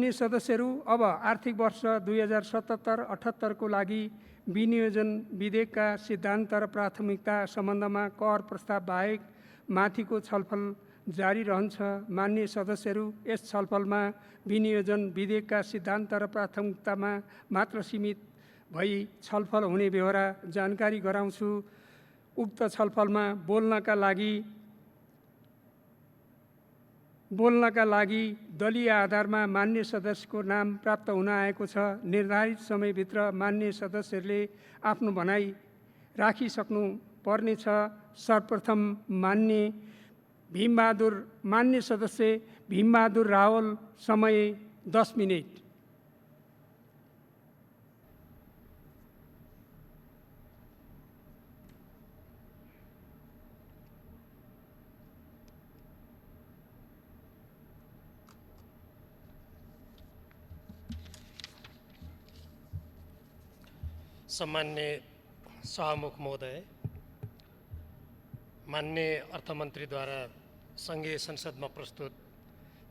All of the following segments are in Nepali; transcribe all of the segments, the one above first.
माननीय सदस्यहरू, अब आर्थिक वर्ष 2077-78 को लागि विनियोजन विधेयकका सिद्धान्त र प्राथमिकता सम्बन्धमा कर प्रस्ताव बाहेक माथिको छलफल जारी रहन्छ। माननीय सदस्यहरू, यस छलफलमा विनियोजन विधेयकका सिद्धान्त र प्राथमिकतामा मात्र सीमित भई छलफल हुने बेहोरा जानकारी गराउँछु। उक्त छलफलमा बोल्नका लागि दलीय आधारमा मान्य सदस्यको नाम प्राप्त हुन आएको छ। निर्धारित समयभित्र मान्य सदस्यहरूले आफ्नो भनाइ राखिसक्नु पर्नेछ। सर्वप्रथम मान्य सदस्य भीमबहादुर रावल, समय 10 मिनेट। सम्मान्य सभामुख महोदय, माननीय अर्थमन्त्रीद्वारा सङ्घीय संसदमा प्रस्तुत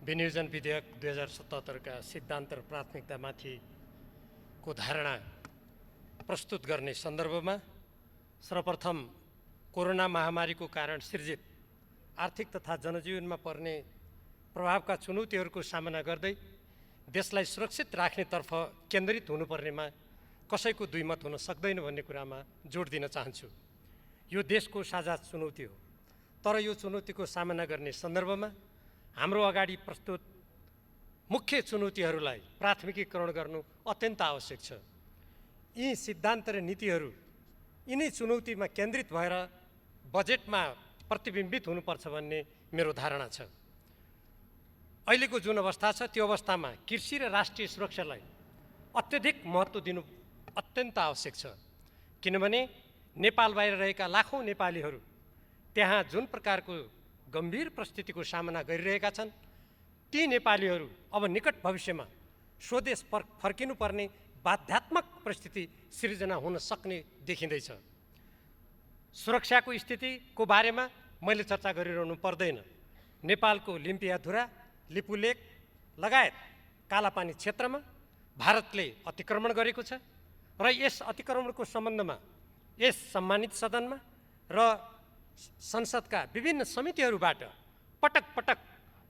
विनियोजन विधेयक 2077 का सिद्धान्त र प्राथमिकतामाथिको धारणा प्रस्तुत गर्ने सन्दर्भमा सर्वप्रथम कोरोना महामारीको कारण सिर्जित आर्थिक तथा जनजीवनमा पर्ने प्रभावका चुनौतीहरूको सामना गर्दै देशलाई सुरक्षित राख्नेतर्फ केन्द्रित हुनुपर्नेमा कसैको दुईमत हुन सक्दैन भन्ने कुरामा जोड दिन चाहन्छु। यो देशको साझा चुनौती हो, तर यो चुनौतीको सामना गर्ने सन्दर्भमा हाम्रो अगाडि प्रस्तुत मुख्य चुनौतीहरूलाई प्राथमिकीकरण गर्नु अत्यन्त आवश्यक छ। यी सिद्धान्त र नीतिहरू यिनै चुनौतीमा केन्द्रित भएर बजेटमा प्रतिबिम्बित हुनुपर्छ भन्ने मेरो धारणा छ। अहिलेको जुन अवस्था छ त्यो अवस्थामा कृषि र राष्ट्रिय सुरक्षालाई अत्यधिक महत्त्व दिनु अत्यन्त आवश्यक छ, किनभने नेपाल बाहिर रहेका लाखौँ नेपालीहरू त्यहाँ जुन प्रकारको गम्भीर परिस्थितिको सामना गरिरहेका छन्, ती नेपालीहरू अब निकट भविष्यमा स्वदेश फर्किनुपर्ने बाध्यात्मक परिस्थिति सिर्जना हुन सक्ने देखिँदैछ। सुरक्षाको स्थितिको बारेमा मैले चर्चा गरिरहनु पर्दैन। नेपालको लिम्पियाधुरा, लिपुलेक लगायत कालापानी क्षेत्रमा भारतले अतिक्रमण गरेको छ र यस अतिक्रमणको सम्बन्धमा यस सम्मानित सदनमा र संसदका विभिन्न समितिहरूबाट पटक पटक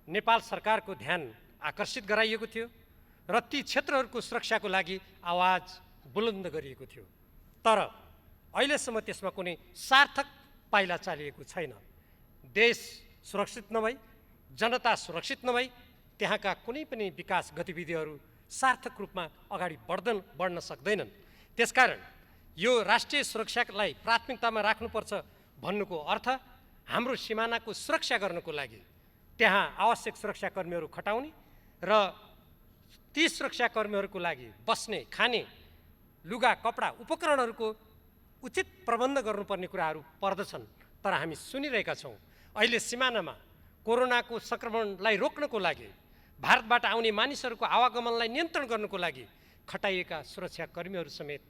नेपाल सरकारको ध्यान आकर्षित गराइएको थियो र ती क्षेत्रहरूको सुरक्षाको लागि आवाज बुलन्द गरिएको थियो, तर अहिलेसम्म त्यसमा कुनै सार्थक पाइला चालिएको छैन। देश सुरक्षित नभई, जनता सुरक्षित नभई त्यहाँका कुनै पनि विकास गतिविधिहरू सार्थक रूपमा अगाडि बढ्न सक्दैनन्। त्यसकारण यो राष्ट्रिय सुरक्षालाई प्राथमिकतामा राख्नुपर्छ भन्नुको अर्थ हाम्रो सिमानाको सुरक्षा गर्नको लागि त्यहाँ आवश्यक सुरक्षाकर्मीहरू खटाउने र ती सुरक्षाकर्मीहरूको लागि बस्ने, खाने, लुगा, कपडा, उपकरणहरूको उचित प्रबन्ध गर्नुपर्ने कुराहरू पर्दछन्। तर हामी सुनिरहेका छौँ अहिले सिमानामा कोरोनाको सङ्क्रमणलाई रोक्नको लागि, भारतबाट आउने मानिसहरूको आवागमनलाई नियन्त्रण गर्नको लागि खटाइएका सुरक्षाकर्मीहरू समेत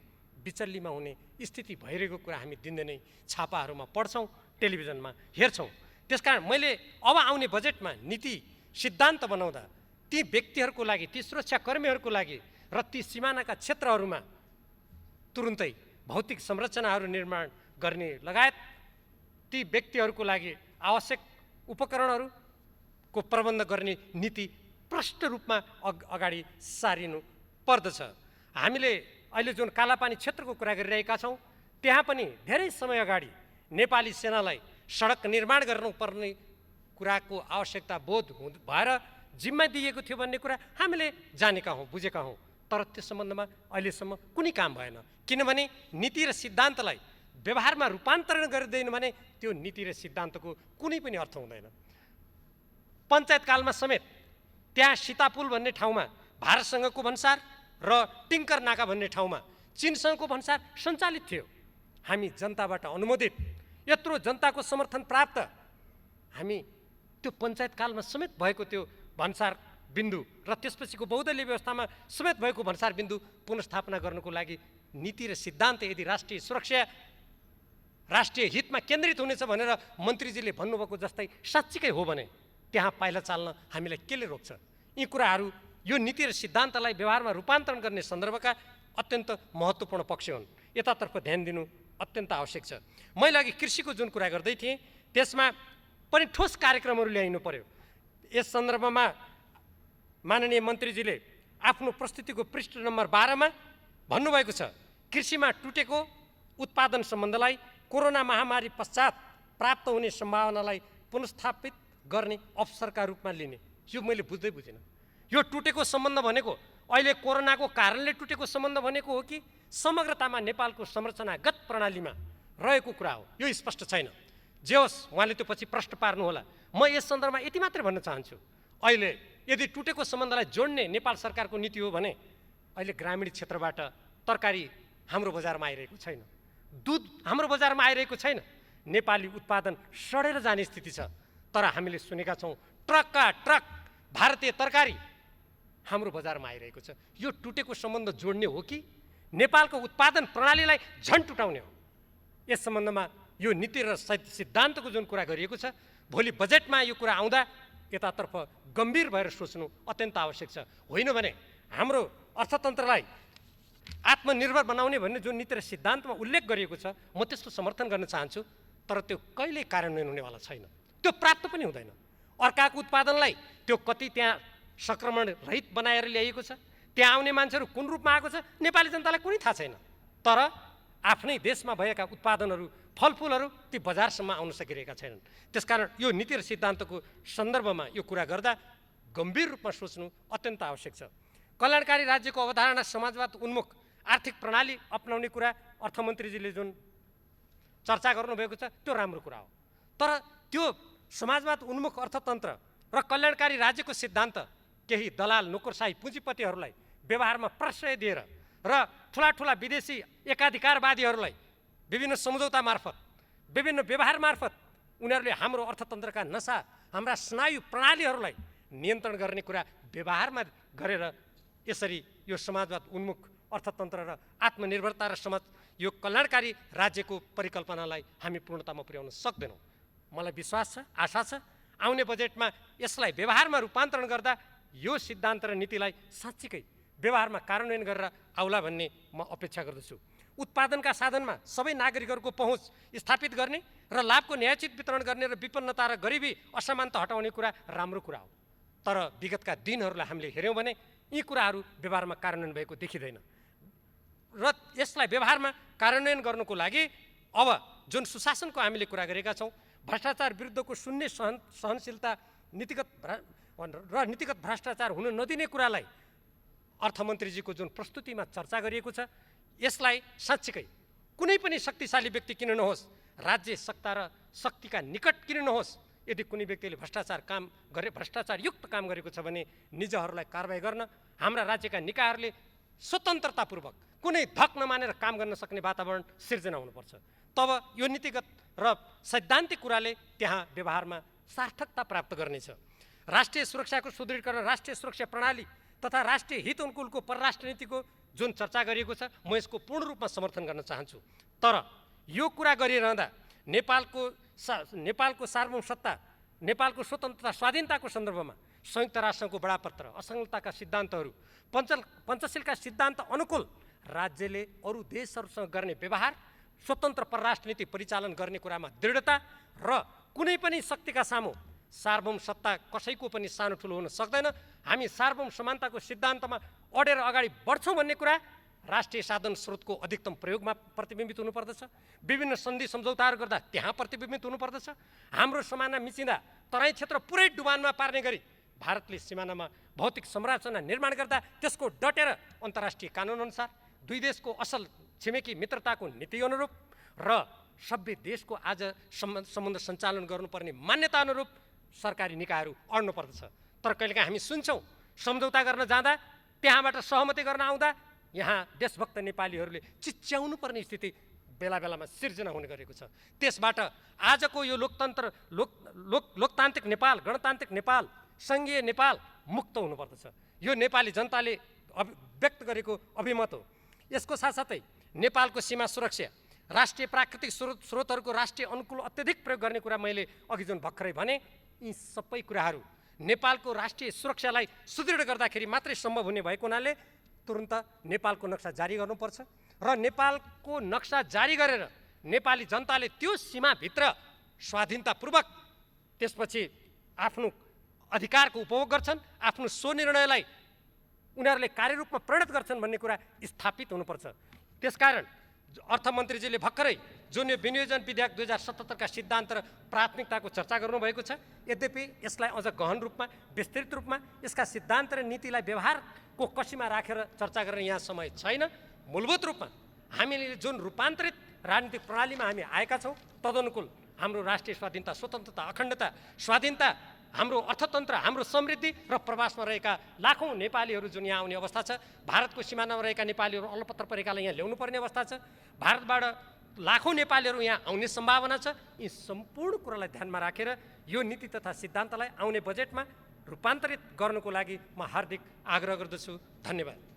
बिचल्लीमा हुने स्थिति भइरहेको कुरा हामी दिनदिनै छापाहरूमा पढ्छौँ, टेलिभिजनमा हेर्छौँ। त्यसकारण मैले अब आउने बजेटमा नीति सिद्धान्त बनाउँदा ती व्यक्तिहरूको लागि, ती सुरक्षाकर्मीहरूको लागि र ती सिमानाका क्षेत्रहरूमा तुरुन्तै भौतिक संरचनाहरू निर्माण गर्ने लगायत ती व्यक्तिहरूको लागि आवश्यक उपकरणहरूको प्रबन्ध गर्ने नीति प्रष्ट रूपमा अगाडि सारिनु पर्दछ। हामीले अहिले जुन कालापानी क्षेत्रको कुरा गरिरहेका छौँ, त्यहाँ पनि धेरै समय अगाडि नेपाली सेनालाई सडक निर्माण गर्नुपर्ने कुराको आवश्यकता बोध भएर जिम्मा दिएको थियो भन्ने कुरा हामीले जानेका हौँ, बुझेका हौँ, तर त्यो सम्बन्धमा अहिलेसम्म कुनै काम भएन। किनभने नीति र सिद्धान्तलाई व्यवहारमा रूपान्तरण गरिँदैन भने त्यो नीति र सिद्धान्तको कुनै पनि अर्थ हुँदैन। पञ्चायतकालमा समेत त्यहाँ सीतापुल भन्ने ठाउँमा भारतसँगको भन्सार र टिङ्कर नाका भन्ने ठाउँमा चीनसँगको भन्सार सञ्चालित थियो। हामी जनताबाट अनुमोदित, यत्रो जनताको समर्थन प्राप्त हामी त्यो पञ्चायतकालमा समेत भएको त्यो भन्सार बिन्दु र त्यसपछिको बहुदलीय व्यवस्थामा समेत भएको भन्सार बिन्दु पुनर्स्थापना गर्नको लागि नीति र सिद्धान्त यदि राष्ट्रिय सुरक्षा, राष्ट्रिय हितमा केन्द्रित हुनेछ भनेर मन्त्रीजीले भन्नुभएको जस्तै साँच्चीकै हो भने त्यहाँ पाइला चाल्न हामीलाई केले रोक्छ? यी कुराहरू यो नीति र सिद्धान्तलाई व्यवहारमा रूपान्तरण गर्ने सन्दर्भका अत्यन्त महत्त्वपूर्ण पक्ष हुन्। यतातर्फ ध्यान दिनु अत्यन्त आवश्यक छ। मैले अघि कृषिको जुन कुरा गर्दै थिएँ त्यसमा पनि ठोस कार्यक्रमहरू ल्याइनु पर्यो। यस सन्दर्भमा माननीय मन्त्रीजीले आफ्नो प्रस्तुतिको पृष्ठ नम्बर 12 मा भन्नुभएको छ, कृषिमा टुटेको उत्पादन सम्बन्धलाई कोरोना महामारी पश्चात प्राप्त हुने सम्भावनालाई पुनर्स्थापित गर्ने अवसरका रूपमा लिने। यो मैले बुझिनँ। यो टुटेको सम्बन्ध भनेको अहिले कोरोनाको कारणले टुटेको सम्बन्ध भनेको हो कि समग्रतामा नेपालको संरचनागत प्रणालीमा रहेको कुरा हो, यो स्पष्ट छैन। जे होस्, उहाँले त्यो पछि प्रश्न पार्नुहोला। म यस सन्दर्भमा यति मात्रै भन्न चाहन्छु, अहिले यदि टुटेको सम्बन्धलाई जोड्ने नेपाल सरकारको नीति हो भने अहिले ग्रामीण क्षेत्रबाट तरकारी हाम्रो बजारमा आइरहेको छैन, दुध हाम्रो बजारमा आइरहेको छैन, नेपाली उत्पादन सडेर जाने स्थिति छ। तर हामीले सुनेका छौँ ट्रकका ट्रक भारतीय तरकारी हाम्रो बजारमा आइरहेको छ। यो टुटेको सम्बन्ध जोड्ने हो कि नेपालको उत्पादन प्रणालीलाई झन् टुटाउने हो? यस सम्बन्धमा यो नीति र सिद्धान्तको जुन कुरा गरिएको छ, भोलि बजेटमा यो कुरा आउँदा यतातर्फ गम्भीर भएर सोच्नु अत्यन्त आवश्यक छ। होइन भने हाम्रो अर्थतन्त्रलाई आत्मनिर्भर बनाउने भन्ने जुन नीति र सिद्धान्तमा उल्लेख गरिएको छ, म त्यसको समर्थन गर्न चाहन्छु। तर त्यो कहिल्यै कार्यान्वयन हुनेवाला छैन, त्यो प्राप्त पनि हुँदैन। अर्काको उत्पादनलाई त्यो कति त्यहाँ संक्रमण रहित बनाएर ल्याइएको छ, त्यहाँ आउने मान्छेहरू कुन रूपमा आएको छ नेपाली जनतालाई कुनै थाहा छैन। तर आफ्नै देशमा भएका उत्पादनहरू, फलफुलहरू ती बजारसम्म आउन सकिरहेका छैनन्। त्यसकारण यो नीति र सिद्धान्तको सन्दर्भमा यो कुरा गर्दा गम्भीर रूपमा सोच्नु अत्यन्त आवश्यक छ। कल्याणकारी राज्यको अवधारणा समाजवाद उन्मुख आर्थिक प्रणाली अपनाउने कुरा अर्थमन्त्रीजीले जुन चर्चा गर्नुभएको छ त्यो राम्रो कुरा हो। तर त्यो समाजवाद उन्मुख अर्थतन्त्र र कल्याणकारी राज्यको सिद्धान्त केही दलाल नोकरशाही पुँजीपतिहरूलाई व्यवहारमा प्रश्रय दिएर र ठुला विदेशी एकाधिकारवादीहरूलाई विभिन्न सम्झौता मार्फत, विभिन्न व्यवहार मार्फत उनीहरूले हाम्रो अर्थतन्त्रका नसा, हाम्रा स्नायु प्रणालीहरूलाई नियन्त्रण गर्ने कुरा व्यवहारमा गरेर यसरी यो समाजवाद उन्मुख अर्थतन्त्र र आत्मनिर्भरता र समाज यो कल्याणकारी राज्यको परिकल्पनालाई हामी पूर्णतामा पुर्याउन सक्दैनौँ। मलाई विश्वास छ, आशा छ, आउने बजेटमा यसलाई व्यवहारमा रूपान्तरण गर्दा यो सिद्धान्त र नीतिलाई साँच्चीकै व्यवहारमा कार्यान्वयन गरेर आउला भन्ने म अपेक्षा गर्दछु। उत्पादनका साधनमा सबै नागरिकहरूको पहुँच स्थापित गर्ने र लाभको न्यायोचित वितरण गर्ने र विपन्नता र गरिबी असमानता हटाउने कुरा राम्रो कुरा हो। तर विगतका दिनहरूलाई हामीले हेऱ्यौँ भने यी कुराहरू व्यवहारमा कार्यान्वयन भएको देखिँदैन र यसलाई व्यवहारमा कार्यान्वयन गर्नुको लागि अब जुन सुशासनको हामीले कुरा गरेका छौँ, भ्रष्टाचार विरुद्धको शून्य सहनशीलता नीतिगत भ्रष्टाचार हुन नदिने कुरालाई अर्थमन्त्रीजीको जुन प्रस्तुतिमा चर्चा गरिएको छ, यसलाई साँच्चीकै कुनै पनि शक्तिशाली व्यक्ति किन नहोस्, राज्य सत्ता र शक्तिका निकट किन नहोस्, यदि कुनै व्यक्तिले भ्रष्टाचारयुक्त काम गरेको छ भने निजहरूलाई कारबाही गर्न हाम्रा राज्यका निकायहरूले स्वतन्त्रतापूर्वक कुनै धक नमानेर काम गर्न सक्ने वातावरण सिर्जना हुनुपर्छ। तब यो नीतिगत र सैद्धान्तिक कुराले त्यहाँ व्यवहारमा सार्थकता प्राप्त गर्नेछ। राष्ट्रिय सुरक्षाको सुदृढीकरण, राष्ट्रिय सुरक्षा प्रणाली तथा राष्ट्रिय हित अनुकूलको परराष्ट्र नीतिको जुन चर्चा गरिएको छ, म यसको पूर्ण रूपमा समर्थन गर्न चाहन्छु। तर यो कुरा गरिरहँदा नेपालको सार्वभौमसत्ता, नेपालको स्वतन्त्रता स्वाधीनताको सन्दर्भमा संयुक्त राष्ट्रको बडापत्र, असंलग्नताका सिद्धान्तहरू, पञ्चशीलका सिद्धान्त अनुकूल राज्यले अरू देशहरूसँग गर्ने व्यवहार, स्वतन्त्र परराष्ट्र नीति परिचालन गर्ने कुरामा दृढता र कुनै पनि शक्तिका सामु सार्वभौम सत्ता कसैको पनि सानो ठुलो हुन सक्दैन। हामी सार्वभौम समानताको सिद्धान्तमा अडेर अगाडि बढ्छौँ भन्ने कुरा राष्ट्रिय साधन स्रोतको अधिकतम प्रयोगमा प्रतिबिम्बित हुनुपर्दछ। विभिन्न सन्धि सम्झौताहरू गर्दा त्यहाँ प्रतिबिम्बित हुनुपर्दछ। हाम्रो सिमाना मिचिँदा तराई क्षेत्र पुरै डुबानमा पार्ने गरी भारतले सिमानामा भौतिक संरचना निर्माण गर्दा त्यसको डटेर अन्तर्राष्ट्रिय कानुन अनुसार दुई देशको असल छिमेकी मित्रताको नीति अनुरूप र सभ्य देशको आज सम्बन्ध सञ्चालन गर्नुपर्ने मान्यता अनुरूप सरकारी निकायहरू अड्नु पर्दछ। तर कहिलेकाहीँ हामी सुन्छौँ सम्झौता गर्न जाँदा त्यहाँबाट सहमति गर्न आउँदा यहाँ देशभक्त नेपालीहरूले चिच्याउनु पर्ने स्थिति बेला बेलामा सिर्जना हुने गरेको छ। त्यसबाट आजको यो लोकतान्त्रिक नेपाल, गणतान्त्रिक नेपाल, सङ्घीय नेपाल मुक्त हुनुपर्दछ। यो नेपाली जनताले व्यक्त गरेको अभिमत हो। यसको साथसाथै नेपालको सीमा सुरक्षा, राष्ट्रिय प्राकृतिक स्रोतहरूको राष्ट्रिय अनुकूल अत्यधिक प्रयोग गर्ने कुरा मैले अघि जुन भर्खरै भने, यी सबै कुराहरू नेपालको राष्ट्रिय सुरक्षालाई सुदृढ गर्दाखेरि मात्रै सम्भव हुने भएको हुनाले तुरुन्त नेपालको नक्सा जारी गर्नुपर्छ र नेपालको नक्सा जारी गरेर नेपाली जनताले त्यो सीमाभित्र स्वाधीनतापूर्वक त्यसपछि आफ्नो अधिकारको उपभोग गर्छन्, आफ्नो स्वनिर्णयलाई उनीहरूले कार्यरूपमा परिणत गर्छन् भन्ने कुरा स्थापित हुनुपर्छ। त्यसकारण अर्थमन्त्रीजीले भर्खरै जुन यो विनियोजन विधेयक 2077 का सिद्धान्त र प्राथमिकताको चर्चा गर्नुभएको छ, यद्यपि यसलाई अझ गहन रूपमा विस्तृत रूपमा यसका सिद्धान्त र नीतिलाई व्यवहारको कसीमा राखेर चर्चा गर्ने यहाँ समय छैन। मूलभूत रूपमा हामीले जुन रूपान्तरित राजनीतिक प्रणालीमा हामी आएका छौँ तदनुकूल हाम्रो राष्ट्रिय स्वाधीनता, स्वतन्त्रता, अखण्डता, स्वाधीनता, हाम्रो अर्थतन्त्र, हाम्रो समृद्धि र प्रवासमा रहेका लाखौँ नेपालीहरू जुन यहाँ आउने अवस्था छ, भारतको सिमानामा रहेका नेपालीहरू अलपत्र परेकालाई यहाँ ल्याउनु पर्ने अवस्था छ, भारतबाट लाखौँ नेपालीहरू यहाँ आउने सम्भावना छ। यी सम्पूर्ण कुरालाई ध्यानमा राखेर यो नीति तथा सिद्धान्तलाई आउने बजेटमा रूपान्तरित गर्नुको लागि म हार्दिक आग्रह गर्दछु। धन्यवाद।